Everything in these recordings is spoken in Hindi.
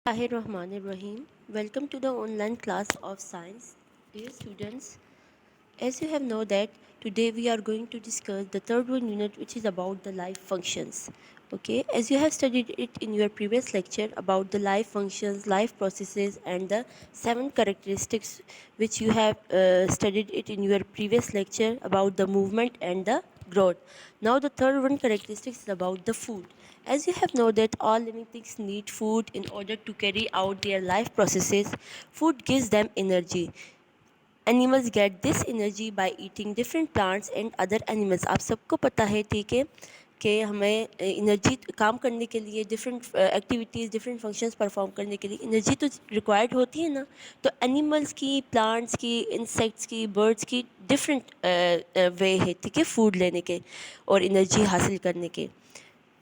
Bismillahirrahmanirrahim. Welcome to the online class of science. Dear students, as you have know that today we are going to discuss the third one unit which is about the life functions. Okay, as you have studied it in your previous lecture about the life functions, life processes and the seven characteristics which you have studied it in your previous lecture about the movement and the growth. Now the third one characteristic is about the food. As you have know that all living things need food in order to carry out their life processes. Food gives them energy. Animals get this energy by eating different plants and other animals. आप सबको पता है ठीक है कि हमें एनर्जी काम करने के लिए different activities different functions perform करने के लिए एनर्जी तो रिक्वायर्ड होती है ना। तो एनिमल्स की प्लांट्स की इंसेक्ट्स की बर्ड्स की डिफरेंट वे है ठीक है फूड लेने के और एनर्जी हासिल करने के।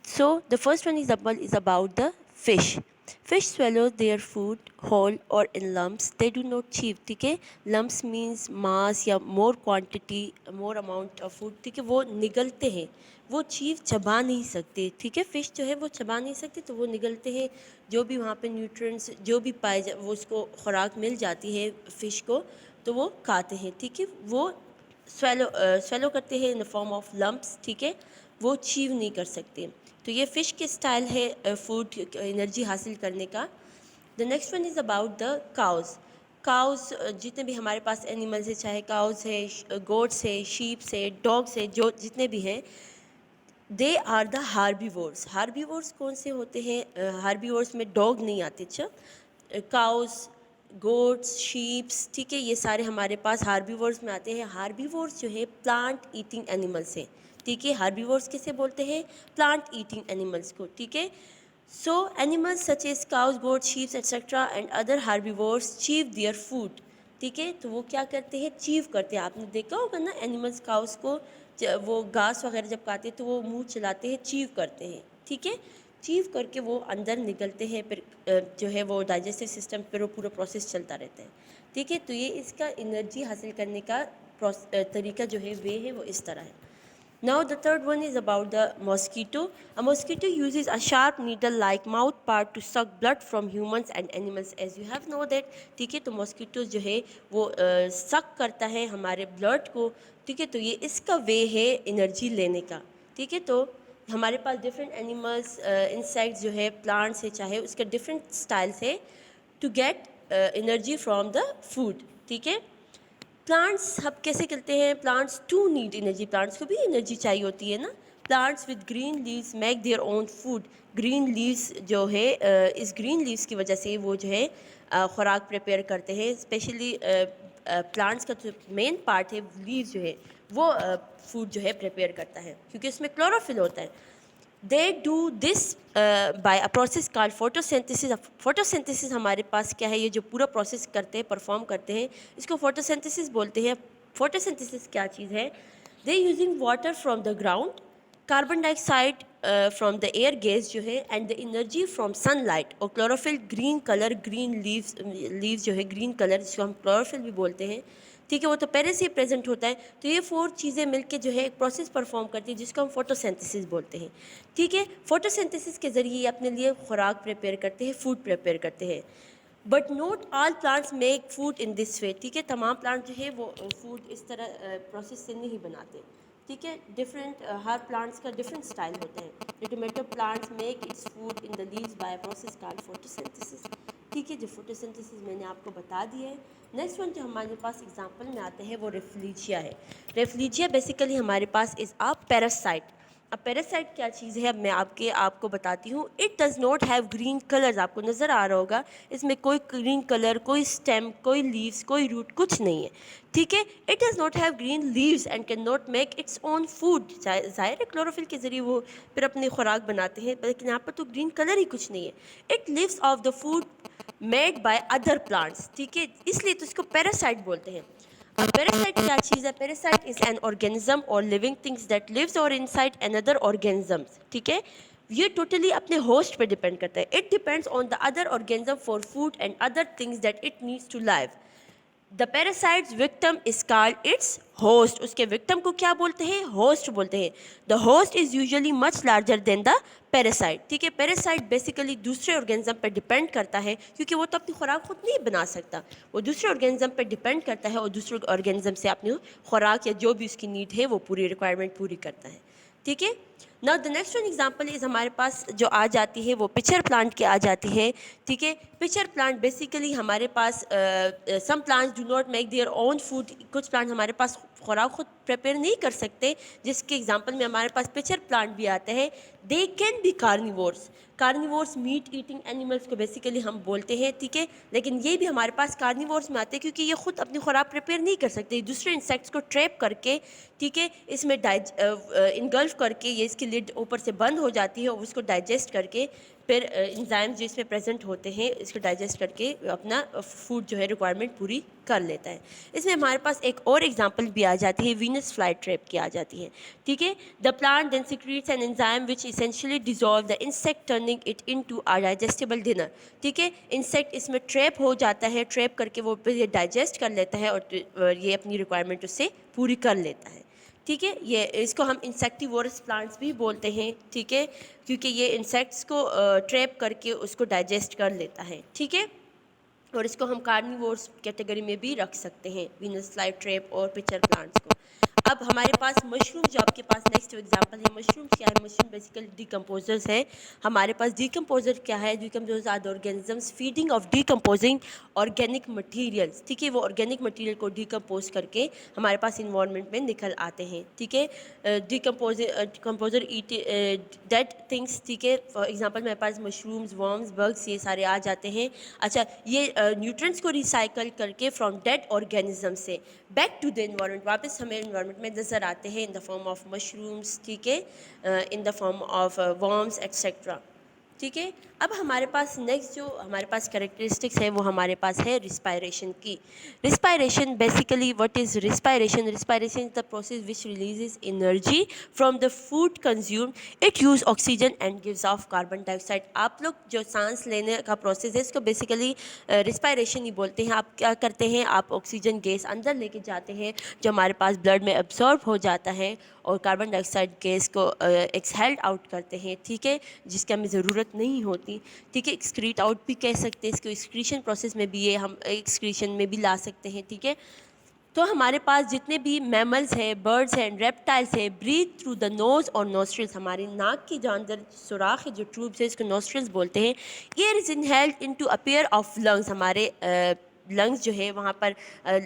So the first one example is about the fish. Fish swallow their food whole or in lumps. They do not chew. ठीक है, lumps means mass या more quantity, more amount of food. ठीक है, वो निगलते हैं, वो चीव चबा नहीं सकते. ठीक है, फिश जो है वो चबा नहीं सकते तो वो निगलते हैं. जो भी वहाँ पे न्यूट्रिएंट्स जो भी पाए जा वो उसको खुराक मिल जाती है फिश को तो वो खाते हैं. ठीक है, वो swallow करते हैं in the form of lumps. ठीक है, वो चीव नहीं कर सकते. तो ये फ़िश के स्टाइल है फूड एनर्जी हासिल करने का. The next one is about the cows जितने भी हमारे पास एनिमल्स है चाहे काउज़ है गोट्स है शीप्स है डॉग्स है जो जितने भी हैं दे आर द हार्बीवोर्स कौन से होते हैं हार्बीवोर्स में डॉग नहीं आते. अच्छा काउज़ गोट्स शीप्स ठीक है ये सारे हमारे पास हार्बीवोर्स में आते हैं. हार्बीवोर्स जो है प्लांट ईटिंग एनिमल्स हैं. ठीक है, हार्बीवोर्स किसे बोलते हैं प्लांट ईटिंग एनिमल्स को. ठीक है, so animals such as cows goats sheeps etcetera and other herbivores chew their food. ठीक है, तो वो क्या करते हैं चीव करते हैं. आपने देखा होगा ना एनिमल्स काउस को वो घास वगैरह जब खाते हैं तो वो मुंह चलाते हैं चीव करते हैं. ठीक है, चीव करके वो अंदर निकलते हैं फिर जो है वो डाइजेस्टिव सिस्टम पर वो पूरा प्रोसेस चलता रहता है. ठीक है, तो ये इसका एनर्जी हासिल करने का तरीका जो है वे है वो इस तरह है. Now the third one is about the mosquito. A mosquito uses a sharp needle-like mouth part to suck blood from humans and animals. As you have know that ठीक है तो mosquito जो है वो suck करता है हमारे blood को. ठीक है, तो ये इसका वे है एनर्जी लेने का. ठीक है, तो हमारे पास डिफरेंट एनिमल्स इंसेक्ट्स जो है प्लांट्स है चाहे उसके डिफरेंट स्टाइल्स है to get energy from the food. ठीक है, प्लांट्स हम कैसे करते हैं plants to need energy. Plants को भी एनर्जी चाहिए होती है ना. Plants with green leaves make their own food. Green leaves जो है इस ग्रीन लीव्स की वजह से वो जो है खुराक प्रिपेयर करते हैं. स्पेशली प्लांट्स का जो मेन पार्ट है लीव्स जो है वो फूड जो है प्रिपेयर करता है क्योंकि उसमें क्लोरोफिल होता है. They do this by a process called photosynthesis. Photosynthesis हमारे पास क्या है ये जो पूरा प्रोसेस करते हैं परफॉर्म करते हैं इसको फोटोसिंथेसिस बोलते हैं. फोटोसिंथेसिस क्या चीज़ है they using water from the ground carbon dioxide from the air gas जो है and the energy from sunlight और chlorophyll green colour green leaves जो है ग्रीन कलर जिसको हम क्लोरोफिल भी बोलते हैं. ठीक है, वो तो पहले से ही प्रेजेंट होता है. तो ये 4 चीज़ें मिलके जो है एक प्रोसेस परफॉर्म करती है जिसको हम फोटोसिंथेसिस बोलते हैं. ठीक है, फोटोसिंथेसिस के ज़रिए ये अपने लिए खुराक प्रिपेयर करते हैं फूड प्रिपेयर करते हैं. But not all plants make food in this way. ठीक है, तमाम प्लांट जो है वो फूड इस तरह प्रोसेस से नहीं बनाते. ठीक है, डिफरेंट हर प्लांट्स का डिफरेंट स्टाइल होता है. The tomato plants make its food in the leaves by process called photosynthesis. ठीक है, जो फोटोसिंथेसिस मैंने आपको बता दिया है. नेक्स्ट वन जो हमारे पास एग्जांपल में आते हैं वो रेफ्लीजिया है. रेफ्लीजिया बेसिकली हमारे पास इज़ अ पैरासाइट. अब पैरासाइट क्या चीज़ है अब मैं आपको बताती हूँ. It does not have green colours. आपको नज़र आ रहा होगा इसमें कोई ग्रीन कलर कोई स्टेम कोई लीव्स कोई रूट कुछ नहीं है. ठीक है, it does not have green leaves and can not make its own food. ज़ाहिर है क्लोरोफिल के ज़रिए वो फिर अपनी खुराक बनाते हैं लेकिन यहाँ पर तो ग्रीन कलर ही कुछ नहीं है. It lives off the food made by other plants. ठीक है, इसलिए तो इसको पैरासाइट बोलते हैं. अब पैरासाइट क्या चीज़ है पैरासाइट इज़ एन ऑर्गेनिज्म और लिविंग थिंग्स दैट लिव्स और इनसाइड अनदर ऑर्गेनिजम्स. ठीक है, ये टोटली अपने होस्ट पे डिपेंड करता है. It depends on the other organism for food and other things that it needs to live. The parasite's victim is called its host, उसके विक्टिम को क्या बोलते हैं? होस्ट बोलते हैं। The host is usually much larger than the parasite. ठीक है, पैरासाइट बेसिकली दूसरे ऑर्गेनिज्म पर डिपेंड करता है, क्योंकि वो तो अपनी खुराक खुद नहीं बना सकता, वो दूसरे ऑर्गेनिज्म पर डिपेंड करता है और दूसरे ऑर्गेनिज्म से अपनी खुराक या जो भी उसकी नीड है वो पूरी रिक्वायरमेंट पूरी करता है। ठीक है, now the next one example is हमारे पास जो आ जाती है वो पिचर प्लांट की आ जाती है। ठीक है, पिचर प्लांट बेसिकली हमारे पास some plants do not make their own food, कुछ प्लांट हमारे पास खुराक खुद प्रिपेयर नहीं कर सकते, जिसके एग्जांपल में हमारे पास पिचर प्लांट भी आते हैं। They can be carnivores, carnivores meat eating animals को बेसिकली हम बोलते हैं। ठीक है, लेकिन ये भी हमारे पास कार्निवोर्स में आते हैं, क्योंकि ये खुद अपनी खुराक प्रिपेयर नहीं कर सकते, दूसरे इंसेक्ट्स को ट्रैप करके, ठीक है, इसमें इनगल्फ करके ये इसकी लिड ऊपर से बंद हो जाती है और उसको डाइजेस्ट करके फिर एंजाइम्स जो इसमें प्रेजेंट होते हैं इसको डाइजेस्ट करके अपना फूड जो है रिक्वायरमेंट पूरी कर लेता है। इसमें हमारे पास एक और एग्जांपल भी आ जाती है, वीनस फ्लाई ट्रैप की आ जाती है। ठीक है, the plant then secretes an enzyme which essentially dissolve the insect turning it into a digestible dinner. ठीक है, इंसेक्ट इसमें ट्रैप हो जाता है, ट्रैप करके वो फिर ये डाइजेस्ट कर लेता है और ये अपनी रिक्वायरमेंट उससे पूरी कर लेता है। ठीक है, ये इसको हम इंसेक्टिवोरस प्लांट्स भी बोलते हैं। ठीक है, क्योंकि ये इंसेक्ट्स को ट्रैप करके उसको डाइजेस्ट कर लेता है। ठीक है, और इसको हम कार्निवोर्स कैटेगरी में भी रख सकते हैं, वीनस फ्लाई ट्रैप और पिचर प्लांट्स को। अब हमारे पास मशरूम, जो आपके पास नेक्स्ट एग्जांपल है, मशरूम क्या है? मशरूम बेसिकली डिकम्पोजर्स है। हमारे पास डिकम्पोजर क्या है? Decomposers are the organisms feeding of decomposing organic materials. ठीक है, वो ऑर्गेनिक मटीरियल को डिकम्पोज करके हमारे पास इन्वायरमेंट में निकल आते हैं। ठीक है, डिकम्पोजर ईट डेड थिंग्स। ठीक है, फॉर एग्जांपल मेरे पास मशरूम्स, वर्म्स, बग्स ये सारे आ जाते हैं। अच्छा, ये न्यूट्रिएंट्स को रिसाइकल करके फ्रॉम डेड ऑर्गेनिज्म से बैक टू द इन्वायरमेंट, वापस हमें इन्वायरमेंट में नज़र आते हैं इन द फॉर्म ऑफ मशरूम्स। ठीक है, इन the form of worms etcetera. ठीक है, अब हमारे पास नेक्स्ट जो हमारे पास कैरेक्टरिस्टिक्स है वो हमारे पास है रिस्पायरेशन की। Respiration basically what is respiration? Respiration is the process which releases energy from the food consume, it use oxygen and gives off carbon dioxide. आप लोग जो सांस लेने का प्रोसेस है इसको बेसिकली रिस्पायरेशन ही बोलते हैं। आप क्या करते हैं? आप ऑक्सीजन गैस अंदर लेके जाते हैं जो हमारे पास ब्लड में एब्जॉर्ब हो जाता है और कार्बन डाइऑक्साइड गैस को एक्सहेल्ड आउट करते हैं। ठीक है, जिसकी हमें ज़रूरत नहीं होती। ठीक है, एक्सक्रीट आउट भी कह सकते हैं इसको, एक्सक्रीशन प्रोसेस में भी ये हम एक्सक्रीशन में भी ला सकते हैं। ठीक है, तो हमारे पास जितने भी मैमल्स हैं, बर्ड्स हैं, रेप्टाइल्स हैं, ब्रीथ थ्रू द नोज़ और नोस्ट्रिल्स, हमारी नाक की जो अंदर सुराख है, जो ट्यूब्स है, इसको नोस्ट्रिल्स बोलते हैं। Air is inhaled into a pair of lungs, हमारे लंग्स जो है वहाँ पर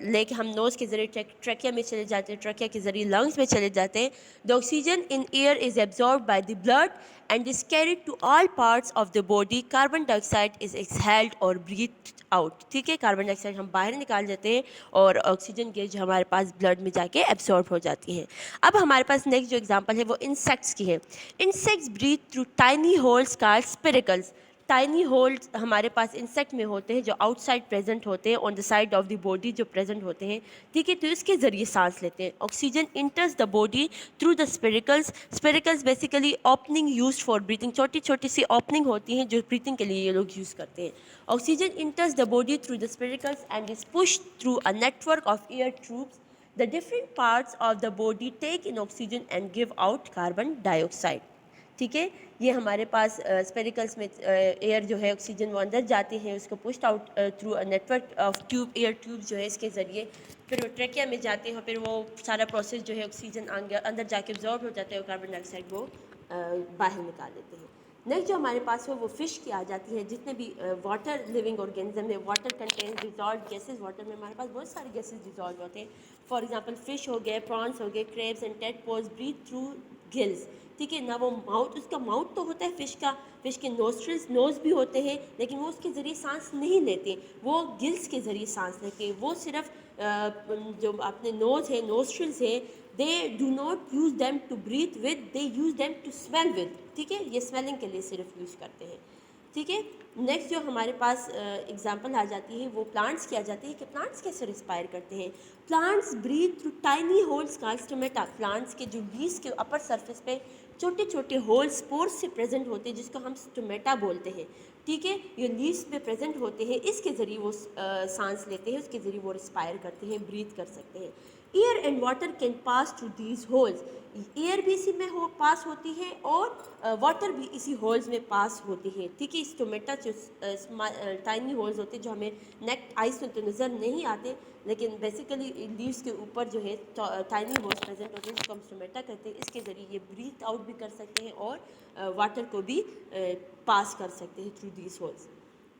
लेके हम नोज़ के ज़रिए ट्रैकिया में चले जाते हैं, ट्रैकिया के ज़रिए लंग्स में चले जाते हैं। The oxygen in air is absorb by the blood and is carried to all parts of the body. Carbon dioxide is exhaled और ब्रीथ आउट। ठीक है, कार्बन डाइऑक्साइड हम बाहर निकाल देते हैं और ऑक्सीजन गैस जो हमारे पास ब्लड में जाके एब्जॉर्ब हो जाती है। अब हमारे पास नेक्स्ट जो एग्जांपल है वो इंसेक्ट्स की है। Insects breathe through tiny holes called spiracles. Tiny holes हमारे पास इंसेक्ट में होते हैं जो आउटसाइड प्रेजेंट होते हैं, on the side of the body जो प्रेजेंट होते हैं। ठीक है, तो इसके ज़रिए सांस लेते हैं। Oxygen enters the body through the spiracles. Spiracles basically opening used for breathing, छोटी छोटी सी ओपनिंग होती हैं जो ब्रीथिंग के लिए ये लोग यूज़ करते हैं। Oxygen enters the body through the spiracles and is pushed through a network of air tubes. The different parts of the body take in oxygen and give out carbon dioxide. ठीक है, ये हमारे पास स्पेरिकल्स में एयर जो है ऑक्सीजन वो अंदर जाती है, उसको pushed out through a network of tube, air tube जो है इसके ज़रिए फिर वो ट्रैकिया में जाते हैं, फिर वो सारा प्रोसेस जो है ऑक्सीजन अंदर जाके एब्जॉर्ब हो जाता है और कार्बन डाइऑक्साइड वो बाहर निकाल देते हैं। नेक्स्ट जो हमारे पास है वो फिश की आ जाती है। जितने भी वाटर लिविंग ऑर्गेनिज्म है, water contains dissolve gases, water में हमारे पास बहुत सारे गैसेज डिजॉल्व होते हैं। फॉर एग्जांपल फिश हो गए, प्रॉन्स हो गए, crabs and tadpoles breathe through gills. ठीक है ना, वो माउथ, उसका माउथ तो होता है फिश का, फिश के नोस्ट्रिल्स, नोज़ भी होते हैं, लेकिन वो उसके ज़रिए सांस नहीं लेते, वो गिल्स के ज़रिए सांस लेते हैं। वो सिर्फ जो अपने नोज़ है, नोस्ट्रिल्स है, they do not use them to breathe with, they use them to smell with. ठीक है, ये स्मेलिंग के लिए सिर्फ यूज़ करते हैं। ठीक है, नेक्स्ट जो हमारे पास एग्जांपल आ जाती है वो प्लांट्स की आ जाती है कि प्लांट्स कैसे रिस्पायर करते हैं। Plants breathe through tiny holes called stomata. Plants के जो लीव्स के अपर सरफेस पे छोटे छोटे होल्स, पोर्स से प्रेजेंट होते हैं जिसको हम स्टोमेटा बोलते हैं। ठीक है। ये लीव्स में प्रेजेंट होते हैं, इसके ज़रिए वो सांस लेते हैं, उसके ज़रिए वो रिस्पायर करते हैं, ब्रीथ कर सकते हैं। Air and water can pass through these holes, air भी इसी में पास होती है और वाटर भी इसी होल्स में पास होती है। ठीक है। स्टोमेटा जो टाइनी होल्स होते हैं जो हमें नेक आइज से तो नज़र नहीं आते, लेकिन बेसिकली लीव्स के ऊपर जो है टाइनी होल्स प्रेजेंट होते हैं जिसको हम स्टोमेटा कहते हैं। इसके ज़रिए ये ब्रीथ आउट भी कर सकते हैं और वाटर को भी पास कर सकते हैं थ्रू दीज होल्स।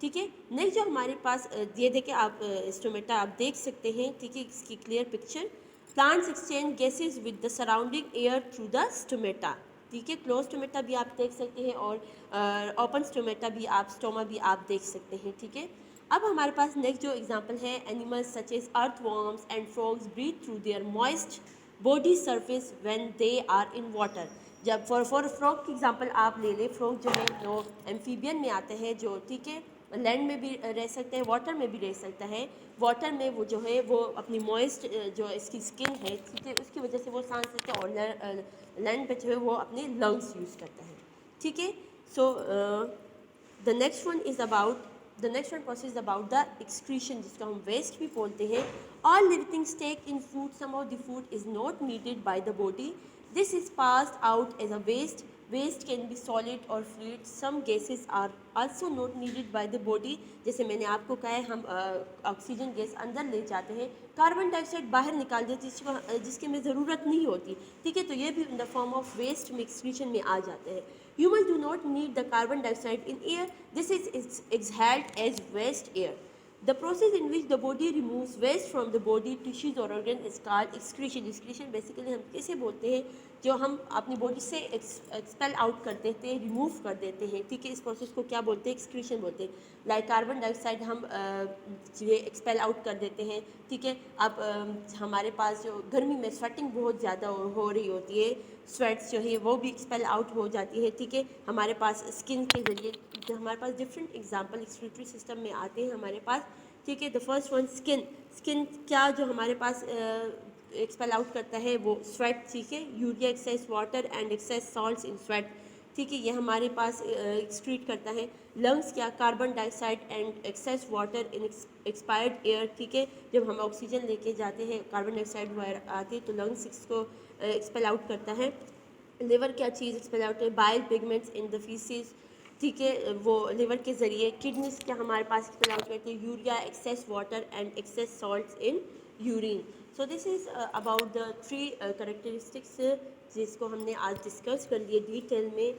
ठीक है। नेक्स्ट जो हमारे पास ये देखें आप, स्टोमेटा आप देख सकते हैं। ठीक है, इसकी clear picture. Plants exchange gases with the surrounding air through the stomata. ठीक है, क्लोज स्टोमेटा भी आप देख सकते हैं और ओपन स्टोमेटा भी आप, स्टोमा भी आप देख सकते हैं। ठीक है। अब हमारे पास नेक्स्ट जो एग्जांपल है, animals such as earthworms and frogs breathe through their moist body surface when they are in water. जब फॉर फ्रॉग की एग्जांपल आप ले लें, फ्रॉग जो है वो एम्फीबियन में आते हैं, जो ठीक है लैंड में भी रह सकते हैं, वाटर में भी रह सकता है। वाटर में वो जो है वो अपनी मॉइस्ट जो इसकी स्किन है, ठीक है, उसकी वजह से वो सांस लेते हैं, और लैंड पे जो है वो अपने लंग्स यूज़ करता है। ठीक है। So the next one is about, the next one process is about the excretion, जिसको हम वेस्ट भी बोलते हैं। All living things take in food, some of the food is not needed by the body, this is passed out as a waste. Waste can be solid और fluid, some gases are also not needed by the body. जैसे मैंने आपको कहा है, हम ऑक्सीजन गैस अंदर ले जाते हैं, कार्बन डाइऑक्साइड बाहर निकाल देते हैं जिसकी हमें ज़रूरत नहीं होती। ठीक है, तो ये भी in the form of waste में एक्सक्रीशन में आ जाते हैं। Humans do not need the carbon dioxide in air. This is exhaled as waste air. The process in which the body removes waste from the body, tissues or organ is called excretion. Excretion basically हम कैसे बोलते हैं, जो हम अपनी बॉडी से एक्सपेल आउट कर देते हैं, रिमूव कर देते हैं। ठीक है, इस प्रोसेस को क्या बोलते हैं, एक्सक्रीशन बोलते हैं। लाइक कार्बन डाइऑक्साइड हम ये एक्सपेल आउट कर देते हैं। ठीक है। अब हमारे पास जो गर्मी में स्वेटिंग बहुत ज़्यादा हो रही होती है, स्वेट्स जो है वो भी एक्सपेल आउट हो जाती है। ठीक है, हमारे पास स्किन के ज़रिए जो हमारे पास डिफरेंट एग्जांपल एक्सक्रीटरी सिस्टम में आते हैं हमारे पास। ठीक है, the first one skin. Skin क्या जो हमारे पास एक्सपेल आउट करता है वो स्वेट। ठीक है, urea, excess water and excess salts in sweat. ठीक है, ये हमारे पास एक्सक्रीट करता है। लंग्स क्या, carbon dioxide and excess water in expired air. ठीक है, जब हम ऑक्सीजन लेके जाते हैं, कार्बन डाइऑक्साइड वगैरह आती है तो लंग्स इसको एक्सपेल आउट करता है। लिवर क्या चीज़ एक्सपेल आउट है, bile pigments in the faeces. ठीक है, वो लिवर के ज़रिए। किडनीज क्या हमारे पास एक्सपेल आउट करती है, urea, excess water and excess salts in urine. So this is about the three characteristics जिसको हमने आज डिस्कस कर लिए डिटेल में।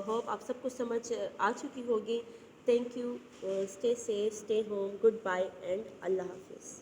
होप आप सबको समझ आ चुकी होगी। Thank you, stay safe, stay home, goodbye and अल्लाह हाफिज़।